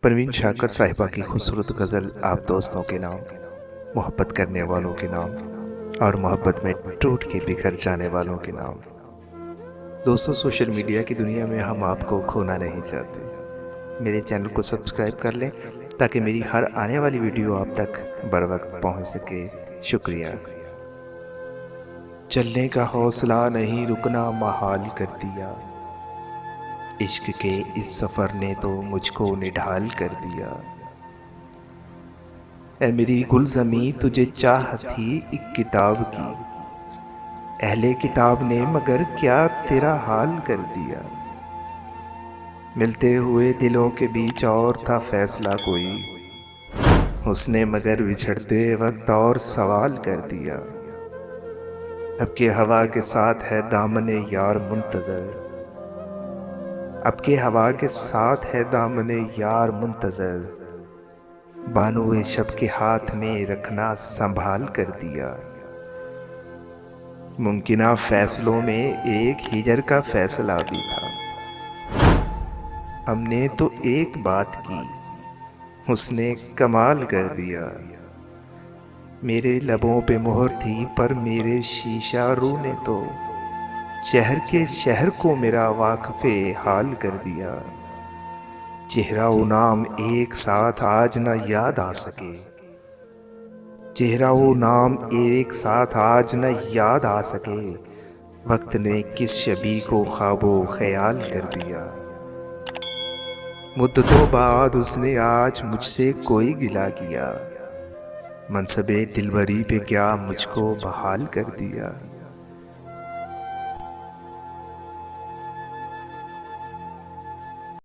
परवीन शाकर साहिबा की खूबसूरत गज़ल आप दोस्तों के नाम, मोहब्बत करने वालों के नाम और मोहब्बत में टूट के बिखर जाने वालों के नाम। दोस्तों, सोशल मीडिया की दुनिया में हम आपको खोना नहीं चाहते। मेरे चैनल को सब्सक्राइब कर लें ताकि मेरी हर आने वाली वीडियो आप तक बर वक्त पहुँच सके। शुक्रिया। चलने का हौसला नहीं, रुकना महाल कर दिया। इश्क के इस सफ़र ने तो मुझको निढाल कर दिया। ऐ मेरी गुलज़मी, तुझे चाह थी एक किताब की, अहले किताब ने मगर क्या तेरा हाल कर दिया। मिलते हुए दिलों के बीच और था फैसला कोई, उसने मगर बिछड़ते वक्त और सवाल कर दिया। अब के हवा के साथ है दामने यार मुंतज़र, अब के हवा के साथ है दामने यार मुंतज़र, बानुए शब के हाथ में रखना संभाल कर दिया। मुमकिना फैसलों में एक हिजर का फैसला भी था, हमने तो एक बात की, उसने कमाल कर दिया। मेरे लबों पे मोहर थी पर मेरे शीशा रू ने तो शहर के शहर को मेरा वाक़फ़े हाल कर दिया। चेहरा वो नाम एक साथ आज न याद आ सके, चेहरा वो नाम एक साथ आज न याद आ सके, वक्त ने किस शबी को ख्वाबो ख्याल कर दिया। मुद्दतों बाद उसने आज मुझसे कोई गिला किया, मनसबे दिलबरी पे क्या मुझको बहाल कर दिया।